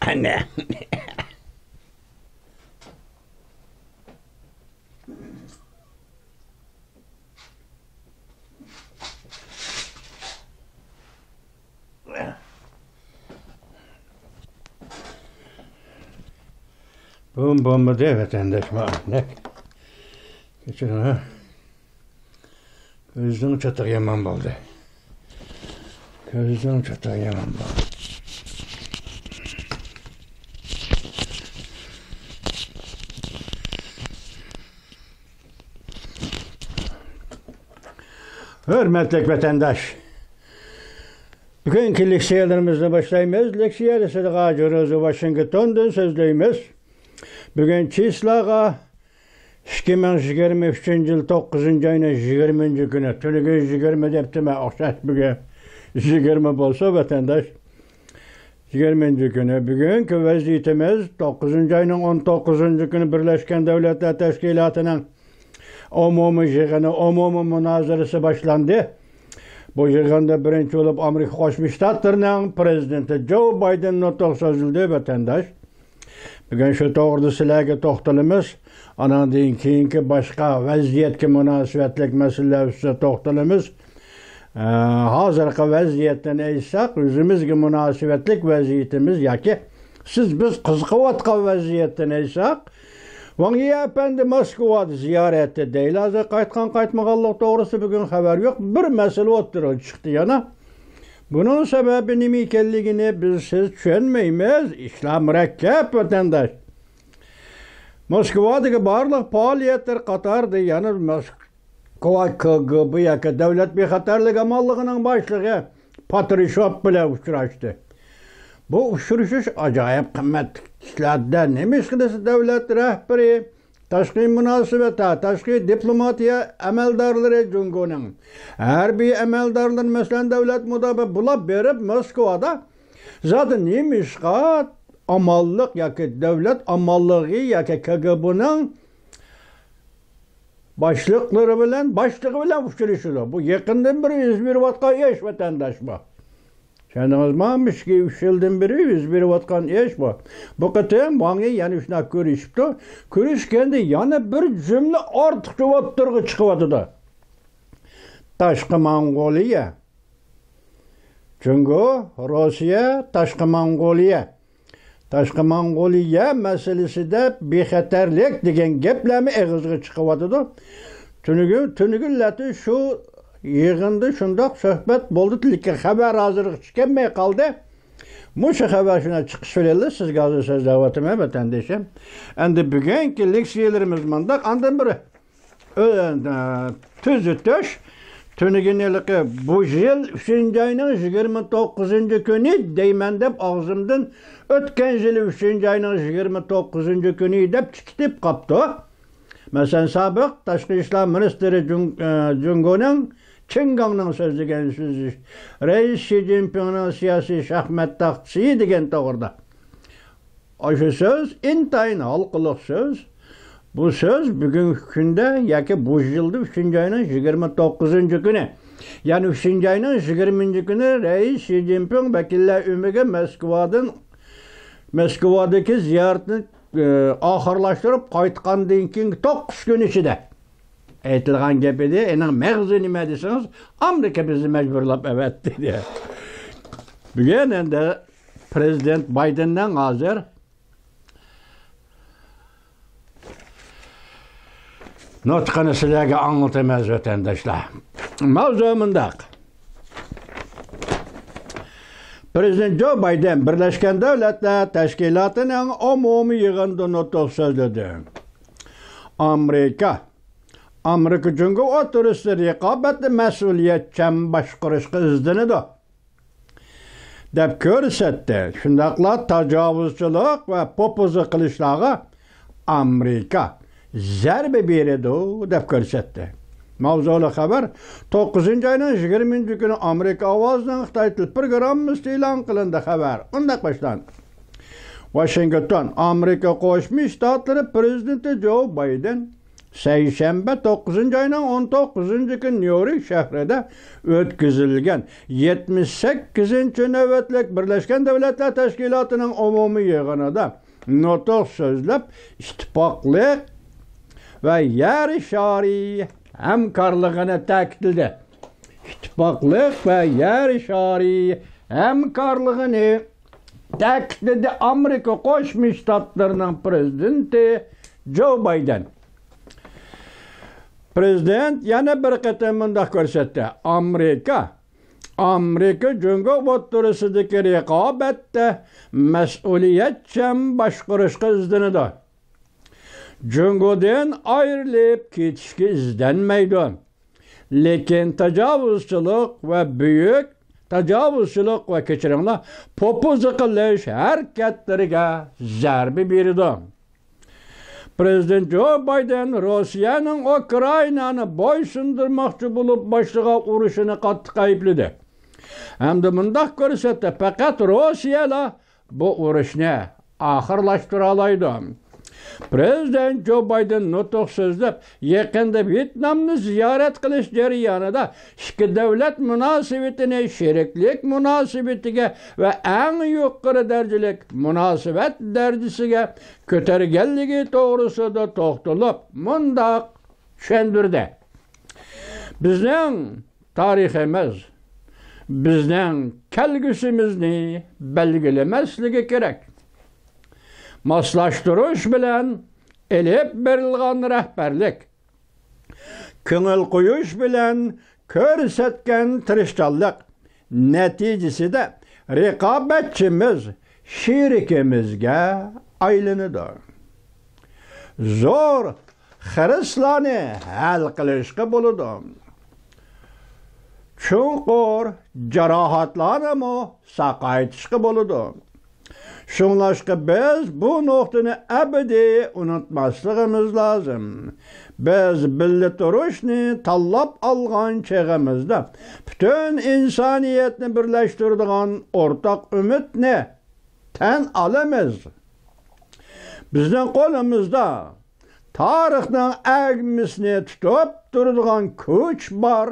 Anne. Bomba de vatandaş ne? Geçen ha. Gözün çatır yaman oldu. Gözün çatır yaman oldu. Hürmetli vatandaş. Bugünkü leksiyelerimizle başlayımız. Leksiyeli sıdığa cürüzü Washington'dan sözleyimiz. Bugün çislağa 2023 yıl 9. ayının 20. günü. Tünügün 20 deptime okşaş bugün 20 bolsa vatandaş. 20. günü. Bugünkü vaziyetimiz 9. ayının 19. günü Birleşken Devletler Teşkilatı'nın umumi yığını, umumi münazarası başlandı. Bu yığında birinci olup Amerika Birleşmiş Ştatları'nın prezidenti Joe Biden nutq sözüldü vatandaş. Bugün şu doğruda sizlerge toxtalımız, anan deyin keyinki başka vaziyetki münasibetlik meselesi toxtalımız. Hazırki vaziyetten eysaq, özümüzge münasibetlik vaziyetimiz yaki, siz biz kızqıvatqa vaziyetten eysaq, Vangiya Efendi Moskova'da ziyarette değil. Hazır qaytmağallık doğrusu bugün haber yok. Bir mesele oturup çıktı yana. Bunun sebebi nimi ekenligini biz siz düşünmeyimiz. İşler mürekkep vatandaş. Moskova'daki barlıq faaliyetler Katar'da yani Moskova KGB yaka devlet bir xatarlık amallığının başlığı Patrishop bile uçuraştı. Bu uçuruşuş acayip kıymetli işlerden neymiş kıdası devlet rehberi, taşkı münasebete, taşkı diplomatiya emeldarları Cungo'nun. Her bir emeldarlar mesela devlet mutabı bulab verip Moskova'da zaten neymiş ki amallık yaki devlet amallığı yaki KGB'nin başlığı bilen uçuruşuyor. Bu yakından bir 101 vatka yaş vatandaş bu. Kendiniz mamış ki 3 yıldan beri 101 vatkan eş bu. Bu kıtım bana yani şuna görüşüptü. Görüşkende yani bir cümle artık cıvattırgı çıkıvatıdı. Taşkı Mongoliya. Çünkü Rusya Taşkı Mongoliya. Taşkı Mongoliya meselesi de bir xatarlik degen geplemi ağızga çıkıvatıdı. Tünügün şu yığında şundaq söhbet boldu tilki haber hazırlık çıkmaya kaldı. Muşa haber şuna çıkış söyledi. Siz gazı söz davatime vatandaşım. Endi bugünkü leksiyelerimiz mandak andan biri. Tüzü töş. Tünügünlük bu yıl 3. ayının 29. günü deymen dep ağzımdan ötken yıl 3. ayının 29. günü dep çıkıp kaptı. Mesela sabık Taşkı İşler Ministeri Cungo'nun Çingang'ın sözlügen sözü. Reis Xi Jinping'in siyasi şahmet tahtçıyı degen doğruda. O şu söz intayın halkılık söz. Bu söz bugün günde yaki bu yılda 3. ayının 29. günü. Yani 3. ayının 20. günü Reis Xi Jinping vekiller ümüge Moskova'daki ziyaretini ahırlaştırıp qaytqandan keyin 9 gün içinde. Aytilgan gepidi, enin mağzı nime desiniz, Amerika bizi mecburlap evet dedi. Bugün de Prezident Biden'den hazır nutqını sizlerge anlatamaz vatandaşlar. Mavzumundaq. Prezident Joe Biden Birleşken Devletler Teşkilatı'nın umumi yığında nutq sözledi. Amerika çünkü o turistleri rekabetli mesuliyetçen başquruşqa izdinidir. Dep görsetti. Şundaqla tacavuzçılık ve popuzu qilishlarga Amerika zerbe beredi dep görsetti. Mavzulu haber 9. ayının 20. günü Amerika avazdan Xitay til programımız e'lon qilindi haber. Undaq başlandı. Washington, Amerika Qo'shma Shtatlari prezidenti Joe Biden Seyşembe 9. ayının 19. gün New York şehrinde ötküzülgen 78. nöbetlik Birleşken Devletler Teşkilatı'nın umumi yığınında nutuk sözlep ittifaklık ve yer şari hemkarlığını ta'kidledi. İttifaklık ve yer şari hemkarlığını ta'kidledi Amerika Koşmuş Ştatlarının prezidenti Joe Biden. Prezident yana bir qatam mundaq ko'rsatdi. Amerika jungo o'ttirisidagi raqobatda mas'uliyatchan boshqarishga izlanadi. Jungodan ayrilib ketishga izlanmaydi. Lekin tajovuzchilik va kechiringlar popuza qilish harakatlariga zarba berdi. Prezident Joe Biden Rossiyanın Ukraynani boysundirmoqchi bo'lib boshlagan urushini qattiq aybladi. Hamda mundaq ko'rsatdi, faqat Rossiyalar bu urushni oxirlashtira oladi. Prezident Joe Biden nutuk so'zlab, yaqinda Vyetnamni ziyorat qilish jarayonida ikki davlat munosabatini sheriklik munosabatiga va eng yuqori darajalik munosabat darajasiga ko'targanligi to'g'risida to'xtalib, mundaq tushuntirdi. Bizning tariximiz, bizning kelgusimizni belgilamasligi kerak. Maslaştırış bilen elip berilgan rehberlik, köngül koyuş bilen körsetken tirişçallık neticesi de rekabetçimiz şirikimizge aylanıdır. Zor hırslarını hal kılışkı buludu. Çunqur carahatlarını mı sakaytışkı buludu. Şunlaşqa biz bu noktani ebedi unutmasligimiz lazım. Biz birga turishni tanlab olgan chog'imizda bütün insoniyatni birlashtiradigan o'rtaq umidni tan olamiz. Bizning qo'limizda tarixning agmisini tutib turadigan kuch bor,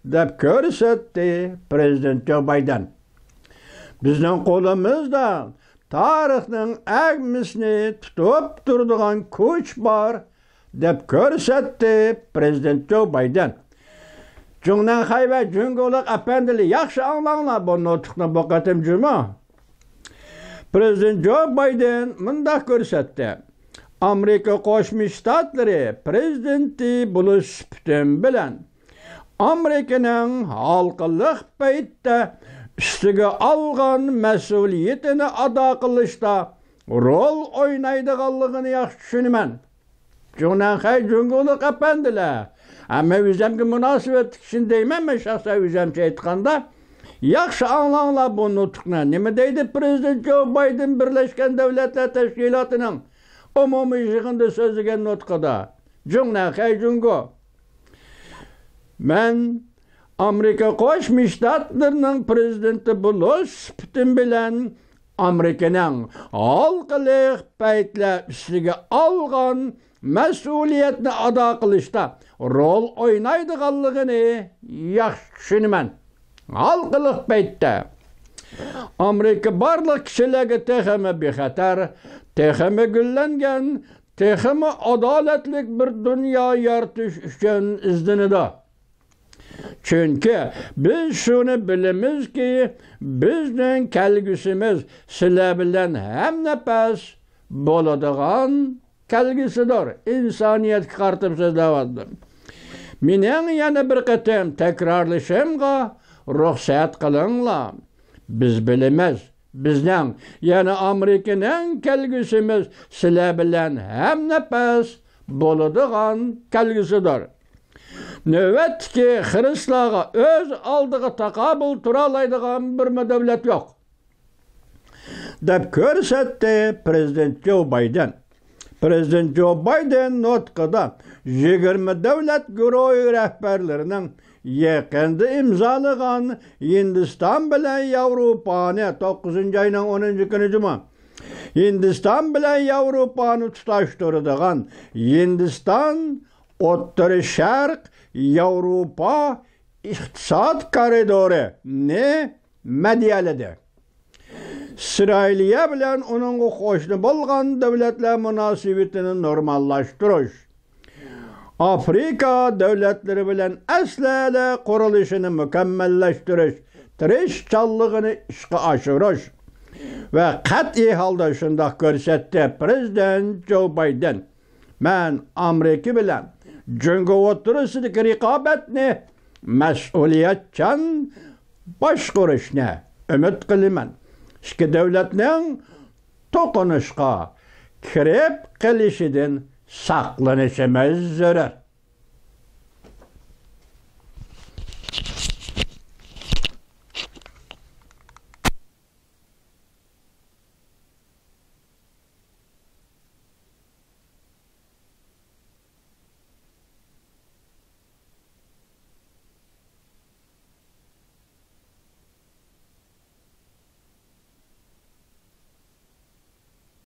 deb ko'rsatdi Prezident Joe Biden. Bizning qo'limizda tarixning agmisini tutib turadigan kuch bor, deb ko'rsatdi Prezident Joe Biden. Jungnan Xayva Jungolik apandili yaxshi anglanglar bu nutqni bu qatim juma. Prezident Joe Biden mundaq ko'rsatdi. Amerika Qo'shma Shtatlari prezidenti bo'lish sifatim bilan Amerikaning xalqiliq paytda üstüge algan mas'uliyetini ado qilishda rol o'ynaydiganligini yaxshi tushunaman. Jungnan Xay Jungolik apandilar. Ama o'zimga munosabat kishin deyman, men shaxsan o'zimcha aytganda, yaxshi anglanglar bu nutqni. Nima deydi Prezident Joe Biden Birlashgan Davlatlar Tashkilotining umumiy yig'inida so'zlagan nutqida? Jungnan Xay Jungo. Men Amerika Qo'shma Shtatlarining prezidenti bo'lish sifatim bilan Amerikaning xalqiliq paytlar ustiga olgan mas'uliyatni ado qilishda rol o'ynaydiganligini yaxshi tushunaman. Xalqiliq paytda Amerika barliq kishilarga texmi bexatar, texmi gullangan, texmi adolatlik bir dunyo yaratish uchun izlanadi. Çünkü biz şunu bilemiz ki bizning kelgusimiz sizlar bilan hem nefes bo'ladigan kelgusidir. İnsaniyatga qartib so'zlayapman. Mening yana bir qatam takrorlashimga ruxsat qilinglar. Biz bilamiz, bizning yana Amerikaning kelgusimiz sizlar bilan hem nefes bo'ladigan kelgusidir. Növbetki Hristiyanlarga öz aldığı takabül turalaydigan bir devlet yok. Deb ko'rsatdi Prezident Joe Biden. Prezident Joe Biden nutqida 20 davlat guruhi rahbarlarining yaqinda imzolagan Hindiston bilan Yevropani 9 ayning 10 kuni juma. Hindiston bilan Yevropani tutashtiradigan Hindiston O'rta Sharq Yevropa iqtisod koridori ne mediyalidi. İsrailiya bilen onun qo'shni bo'lgan davlatlar munosabatini normallashtirish, Afrika davlatlari bilan aslida qurilishini mukammallashtirish, tirishchanligini ishga oshirish ve qat'iy holda shundoq ko'rsatdi Prezident Joe Biden. Men Amerika bilan jungo o'tirisidagi raqobatni mas'uliyatchan boshqarishni umid qilaman. İki devletning to'qinishga kirib qilishidan saqlanishimiz zarur.